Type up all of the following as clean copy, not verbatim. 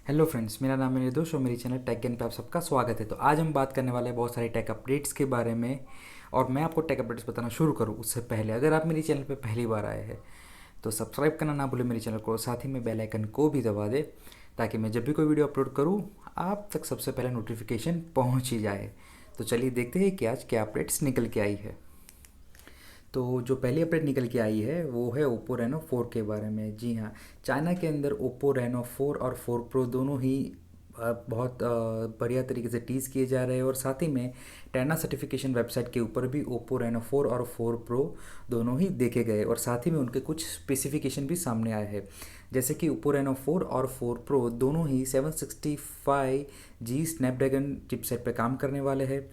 Hello friends, मेरा नाम है निर्दोष और मेरी चैनल टेक ज्ञान पे आप सबका स्वागत है। तो आज हम बात करने वाले हैं बहुत सारे टेक अपडेट्स के बारे में। और मैं आपको टेक अपडेट्स बताना शुरू करूँ उससे पहले अगर आप मेरी चैनल पे पहली बार आए हैं तो सब्सक्राइब करना ना भूलें मेरे चैनल को, साथ ही में बेल आइकन को भी दबा दें ताकि मैं जब भी कोई वीडियो अपलोड करूँ आप तक सबसे पहले नोटिफिकेशन पहुँच ही जाए। तो चलिए देखते हैं कि आज क्या अपडेट्स निकल के आई है। तो जो पहली अपडेट निकल के आई है वो है ओप्पो रेनो 4 के बारे में। जी हाँ, चाइना के अंदर ओप्पो रेनो 4 और 4 प्रो दोनों ही बहुत बढ़िया तरीके से टीज़ किए जा रहे हैं। और साथ ही में टैना सर्टिफिकेशन वेबसाइट के ऊपर भी ओप्पो रेनो 4 और 4 प्रो दोनों ही देखे गए और साथ ही में उनके कुछ स्पेसिफिकेशन भी सामने आए हैं। जैसे कि ओप्पो रेनो 4 और 4 प्रो दोनों ही 765G स्नैपड्रैगन चिपसेट पे काम करने वाले हैं।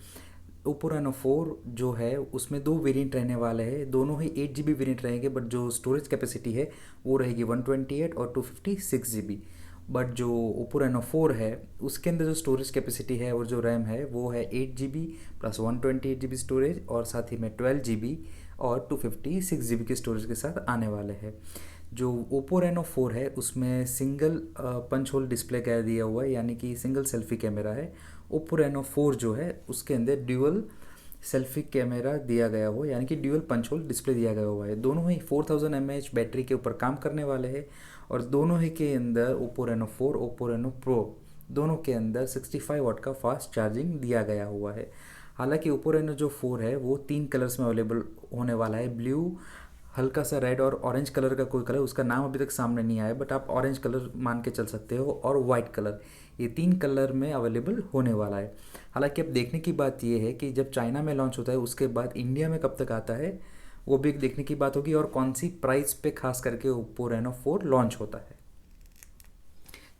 ओप्पो रेनो 4 जो है उसमें दो वेरिएंट रहने वाले हैं, दोनों ही 8 GB वेरिएंट रहेंगे, बट जो स्टोरेज कैपेसिटी है वो रहेगी 128 और 256 GB। बट जो ओप्पो रेनो 4 है उसके अंदर जो स्टोरेज कैपेसिटी है और जो रैम है वो है 8 GB प्लस 128 GB स्टोरेज और साथ ही में 12 GB और 256 GB के स्टोरेज के साथ आने वाले हैं। जो ओप्पो रेनो 4 है उसमें सिंगल पंच होल डिस्प्ले कह दिया हुआ है, यानी कि सिंगल सेल्फी कैमरा है। ओप्पो रेनो 4 जो है उसके अंदर ड्यूअल सेल्फी कैमरा दिया गया हो, यानी कि ड्यूअल पंच होल डिस्प्ले दिया गया हुआ है। दोनों ही 4000 mAh बैटरी के ऊपर काम करने वाले हैं और दोनों ही के अंदर Oppo Reno 4 Oppo Reno Pro दोनों के अंदर 65 वाट का फास्ट चार्जिंग दिया गया हुआ है। हालांकि ओप्पो रेनो जो 4 है वो 3 कलर्स में अवेलेबल होने वाला है, ब्लू, हल्का सा रेड और ऑरेंज कलर का कोई कलर उसका नाम अभी तक सामने नहीं आया, बट आप ऑरेंज कलर मान के चल सकते हो, और वाइट कलर, ये 3 कलर में अवेलेबल होने वाला है। हालांकि अब देखने की बात यह है कि जब चाइना में लॉन्च होता है उसके बाद इंडिया में कब तक आता है वो भी एक देखने की बात होगी, और कौन सी प्राइस पे खास करके ओप्पो रेनो 4 लॉन्च होता है।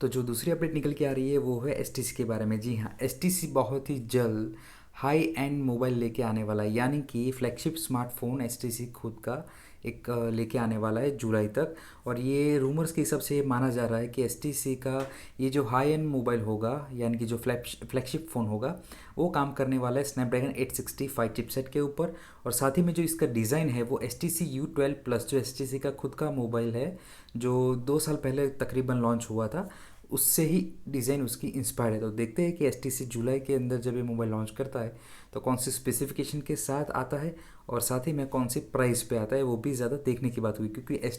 तो जो दूसरी अपडेट निकल के आ रही है वो है एस के बारे में। जी हाँ, एस बहुत ही जल्द हाई एंड मोबाइल लेके आने वाला है, यानी कि फ्लैगशिप स्मार्टफोन एस खुद का एक लेके आने वाला है जुलाई तक। और ये रूमर्स के हिसाब से ये माना जा रहा है कि एस का ये जो हाई एंड मोबाइल होगा, यानी कि जो फ्लैगशिप फ़ोन होगा, वो काम करने वाला है स्नैपड्रैगन 865 चिपसेट के ऊपर। और साथ ही में जो इसका डिज़ाइन है वो S T C U12 plus, जो एस का खुद का मोबाइल है जो 2 साल पहले तकरीबन लॉन्च हुआ था, उससे ही डिज़ाइन उसकी इंस्पायर्ड है। तो देखते हैं कि एस जुलाई के अंदर जब ये मोबाइल लॉन्च करता है तो कौन सी स्पेसिफिकेशन के साथ आता है और साथ ही में कौन सी प्राइस पे आता है, वो भी ज़्यादा देखने की बात हुई, क्योंकि एस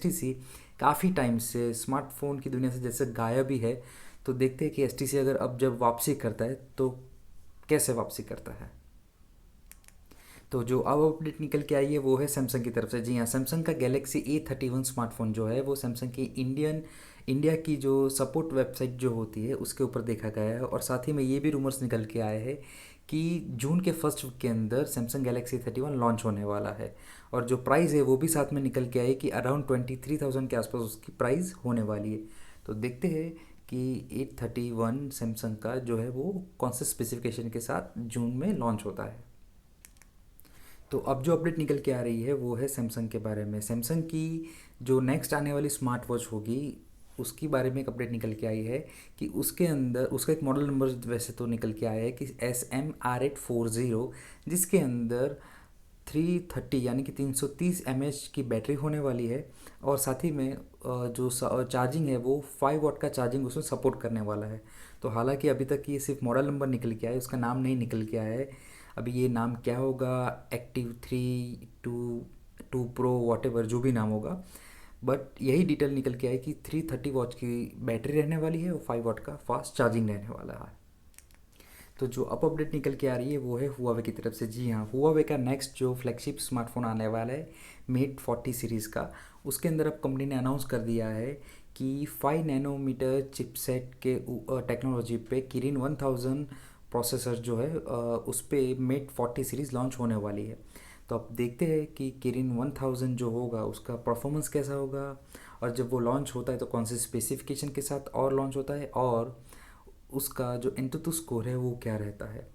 काफ़ी टाइम से स्मार्टफोन की दुनिया से जैसे गायब ही है। तो देखते हैं कि एस अगर अब जब वापसी करता है तो कैसे वापसी करता है। तो जो अब अपडेट निकल के आई है वो है सैमसंग की तरफ से। जी हाँ, सैमसंग का गैलेक्सी A31 स्मार्टफोन जो है वो सैमसंग की इंडिया की जो सपोर्ट वेबसाइट जो होती है उसके ऊपर देखा गया है। और साथ ही में ये भी रूमर्स निकल के आए हैं कि जून के फर्स्ट वीक के अंदर सैमसंग गैलेक्सी A31 लॉन्च होने वाला है। और जो प्राइस है वो भी साथ में निकल के आई कि अराउंड 23,000 के आसपास उसकी प्राइस होने वाली है। तो देखते हैं कि A31 सैमसंग का जो है वो कौन से स्पेसिफिकेशन के साथ जून में लॉन्च होता है। तो अब जो अपडेट निकल के आ रही है वो है सैमसंग के बारे में। सैमसंग की जो नेक्स्ट आने वाली स्मार्ट वॉच होगी उसके बारे में एक अपडेट निकल के आई है कि उसके अंदर उसका एक मॉडल नंबर वैसे तो निकल के आया है कि SM R840, जिसके अंदर 330 यानी कि 330 mAh की बैटरी होने वाली है। और साथ ही में जो चार्जिंग है वो 5 वाट का चार्जिंग उसमें सपोर्ट करने वाला है। तो हालांकि अभी तक ये सिर्फ मॉडल नंबर निकल के आया है, उसका नाम नहीं निकल के आया है। अभी ये नाम क्या होगा, active 3 two pro whatever जो भी नाम होगा, बट यही डिटेल निकल के आए कि 330 वॉट की बैटरी रहने वाली है और 5 वाट का फास्ट चार्जिंग रहने वाला है। तो जो अप अपडेट निकल के आ रही है वो है हुआवे की तरफ से। जी हाँ, हुआवे का नेक्स्ट जो फ्लैगशिप स्मार्टफोन आने वाला है मेट 40 सीरीज़ का, उसके अंदर अब कंपनी ने अनाउंस कर दिया है कि 5 नैनोमीटर चिपसेट के टेक्नोलॉजी पे किरिन 1000 प्रोसेसर जो है उस पर मेट 40 सीरीज़ लॉन्च होने वाली है। तो अब देखते हैं कि किरिन 1000 जो होगा उसका परफॉर्मेंस कैसा होगा, और जब वो लॉन्च होता है तो कौन से स्पेसिफिकेशन के साथ और लॉन्च होता है, और उसका जो एंटुतु स्कोर है वो क्या रहता है।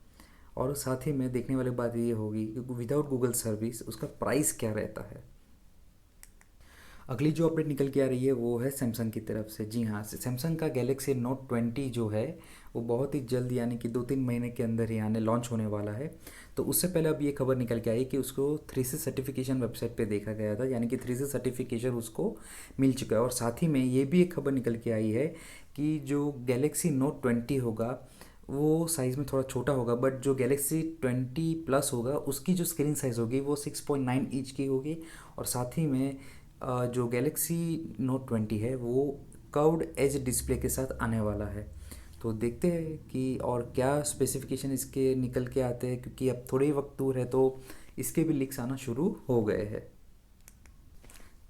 और साथ ही में देखने वाली बात ये होगी कि विदाउट गूगल सर्विस उसका प्राइस क्या रहता है। अगली जो अपडेट निकल के आ रही है वो है सैमसंग की तरफ से। जी हाँ, सैमसंग का गैलेक्सी नोट 20 जो है वो बहुत ही जल्द यानी कि 2-3 महीने के अंदर ही आने लॉन्च होने वाला है। तो उससे पहले अब ये खबर निकल के आई कि उसको 3C सर्टिफिकेशन वेबसाइट पे देखा गया था, यानी कि 3C सर्टिफिकेशन उसको मिल चुका है। और साथ ही में ये भी एक खबर निकल के आई है कि जो गैलेक्सी नोट 20 होगा वो साइज़ में थोड़ा छोटा होगा, बट जो गैलेक्सी 20 प्लस होगा उसकी जो स्क्रीन साइज़ होगी वो 6.9 इंच की होगी। और साथ ही में जो गैलेक्सी नोट 20 है वो कर्व्ड एज डिस्प्ले के साथ आने वाला है। तो देखते हैं कि और क्या स्पेसिफिकेशन इसके निकल के आते हैं, क्योंकि अब थोड़े ही वक्त दूर है तो इसके भी लीक्स आना शुरू हो गए हैं।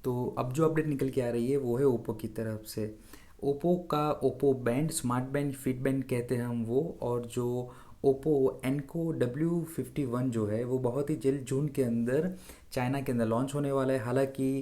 तो अब जो अपडेट निकल के आ रही है वो है ओप्पो की तरफ से। ओप्पो का Oppo band, smart band, fit band कहते हैं हम वो, और जो ओप्पो एनको W51 जो है वो बहुत ही जल्द जून के अंदर चाइना के अंदर लॉन्च होने वाला है। हालांकि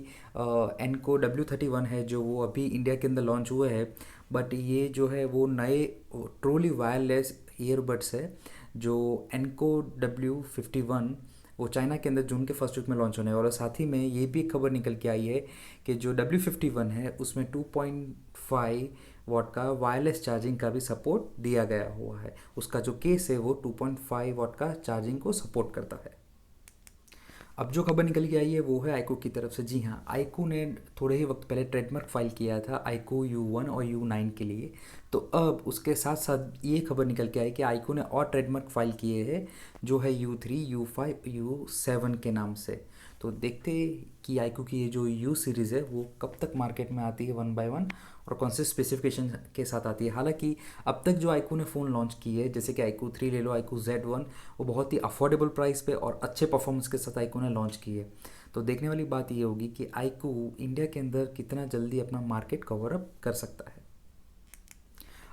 एनको W31 है जो वो अभी इंडिया के अंदर लॉन्च हुए हैं, बट ये जो है वो नए ट्रूली वायरलेस ईयरबड्स है जो एनको W51 वो चाइना के अंदर जून के फर्स्ट वीक में लॉन्च होने वाला है। साथ ही में ये भी एक खबर निकल के आई है कि जो W51 है उसमें 2.5 वॉट का वायरलेस चार्जिंग का भी सपोर्ट दिया गया हुआ है। उसका जो केस है वो 2.5 वॉट का चार्जिंग को सपोर्ट करता है। अब जो खबर निकल के आई है वो है आईकू की तरफ से। जी हाँ, आईकू ने थोड़े ही वक्त पहले ट्रेडमार्क फाइल किया था आईकू U1 और U9 के लिए। तो अब उसके साथ साथ ये खबर निकल के आई कि आईकू ने और ट्रेडमार्क फाइल किए हैं जो है U3, U5, U7 के नाम से। तो देखते हैं कि आईकू की ये जो U सीरीज़ है वो कब तक मार्केट में आती है वन बाय वन, और कौन से स्पेसिफिकेशन के साथ आती है। हालांकि अब तक जो आईकू ने फ़ोन लॉन्च किए हैं, जैसे कि आईकू 3 ले लो, आईकू Z1, वो बहुत ही अफोर्डेबल प्राइस पे और अच्छे परफॉर्मेंस के साथ आईकू ने लॉन्च किए। तो देखने वाली बात ये होगी कि आईकू इंडिया के अंदर कितना जल्दी अपना मार्केट कवर अप कर सकता है।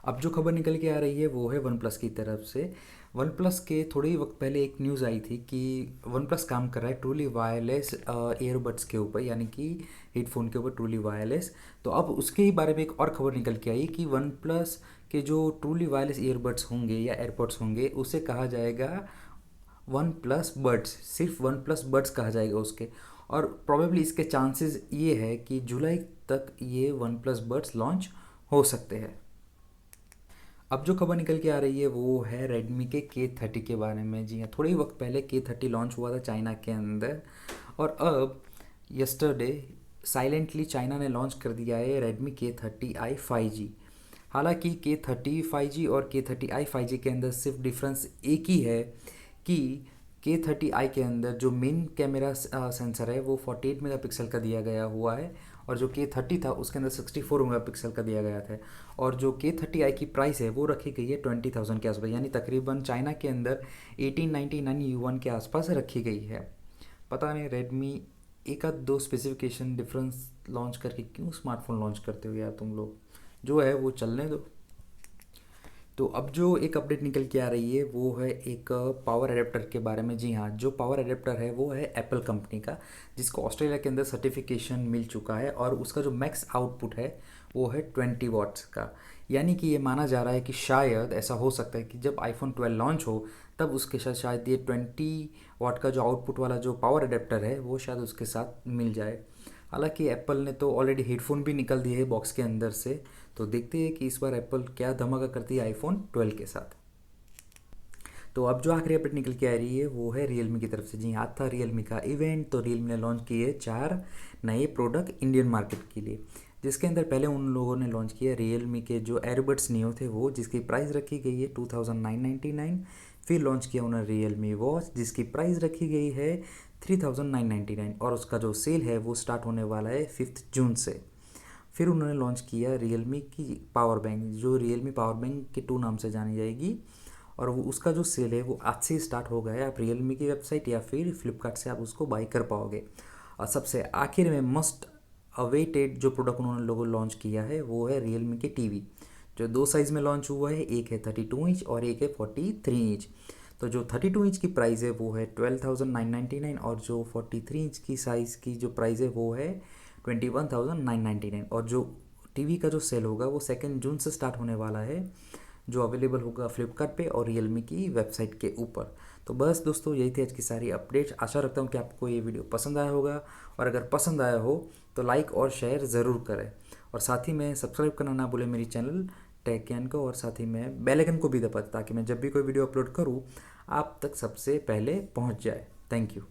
अब जो खबर निकल के आ रही है वो है वन प्लस की तरफ से। वन प्लस के थोड़े ही वक्त पहले एक न्यूज़ आई थी कि वन प्लस काम कर रहा है ट्रूली वायरलेस ईयरबड्स के ऊपर, यानी कि हेडफोन के ऊपर ट्रूली वायरलेस। तो अब उसके ही बारे में एक और खबर निकल के आई कि वन प्लस के जो ट्रूली वायरलेस ईयरबड्स होंगे या एयरपॉड्स होंगे उसे कहा जाएगा वन प्लस बड्स, सिर्फ वन प्लस बड्स कहा जाएगा उसके। और प्रोबेबली इसके चांसेस ये है कि जुलाई तक ये वन प्लस बड्स लॉन्च हो सकते हैं। अब जो खबर निकल के आ रही है वो है रेडमी के K30 के बारे में। जी हाँ, थोड़े ही वक्त पहले K30 लॉन्च हुआ था चाइना के अंदर, और अब यस्टरडे साइलेंटली चाइना ने लॉन्च कर दिया है रेडमी K30i 5G। हालांकि K30 5G और K30i 5G के अंदर सिर्फ डिफरेंस एक ही है कि K30i के अंदर जो मेन कैमरा सेंसर है वो 48 मेगापिक्सल का दिया गया हुआ है, और जो K30 था उसके अंदर 64 मेगापिक्सल का दिया गया था। और जो K30i की प्राइस है वो रखी गई है 20,000 के आसपास, यानी तकरीबन चाइना के अंदर 1899 युआन के आसपास रखी गई है। पता नहीं रेडमी एक आध दो स्पेसिफिकेशन डिफरेंस लॉन्च करके क्यों स्मार्टफोन लॉन्च करते हो यार तुम लोग, जो है वो चलने दो। तो अब जो एक अपडेट निकल के आ रही है वो है एक पावर एडेप्टर के बारे में। जी हाँ, जो पावर एडेप्टर है वो है एप्पल कंपनी का, जिसको ऑस्ट्रेलिया के अंदर सर्टिफिकेशन मिल चुका है, और उसका जो मैक्स आउटपुट है वो है 20 वाट्स का। यानी कि ये माना जा रहा है कि शायद ऐसा हो सकता है कि जब आईफोन 12 लॉन्च हो तब उसके साथ शायद ये 20 वाट का जो आउटपुट वाला जो पावर एडेप्टर है वो शायद उसके साथ मिल जाए। हालांकि एप्पल ने तो ऑलरेडी हेडफोन भी निकल दिए है बॉक्स के अंदर से। तो देखते हैं कि इस बार एप्पल क्या धमाका करती है आईफोन 12 के साथ। तो अब जो आखिरी अपडेट निकल के आ रही है वो है रियलमी की तरफ से। जी, आज था रियलमी का इवेंट, तो रियलमी ने लॉन्च किए 4 नए प्रोडक्ट इंडियन मार्केट के लिए, जिसके अंदर पहले उन लोगों ने लॉन्च किया रियलमी के जो एयरबड्स नियो थे वो, जिसकी प्राइस रखी गई है 2999। फिर लॉन्च किया उन्होंने रियलमी वॉच जिसकी प्राइस रखी गई है 3999, और उसका जो सेल है वो स्टार्ट होने वाला है 5 जून से। फिर उन्होंने लॉन्च किया रियलमी की पावर बैंक, जो रियलमी पावर बैंक के 2 नाम से जानी जाएगी, और वो उसका जो सेल है वो आज से स्टार्ट हो गया है। आप रियलमी की वेबसाइट या फिर फ्लिपकार्ट से आप उसको बाई कर पाओगे। और सबसे आखिर में मस्ट अवेटेड जो प्रोडक्ट उन्होंने लोगों लॉन्च किया है वो है रियलमी के टीवी, जो 2 साइज़ में लॉन्च हुआ है, एक है 32 इंच और एक है 43 इंच। तो जो 32 इंच की प्राइस है वो है 12,999, और जो 43 इंच की साइज़ की जो प्राइस है वो है 21,999। और जो टीवी का जो सेल होगा वो 2 जून से स्टार्ट होने वाला है, जो अवेलेबल होगा फ्लिपकार्ट पे और रियलमी की वेबसाइट के ऊपर। तो बस दोस्तों, यही थी आज की सारी अपडेट्स। आशा रखता हूँ कि आपको ये वीडियो पसंद आया होगा, और अगर पसंद आया हो तो लाइक और शेयर ज़रूर करें, और साथ ही में सब्सक्राइब करना ना भूलें मेरी चैनल टेक ज्ञान को, और साथ ही में बेल आइकन को भी दबाएं ताकि मैं जब भी कोई वीडियो अपलोड करूँ आप तक सबसे पहले पहुँच जाए। Thank you.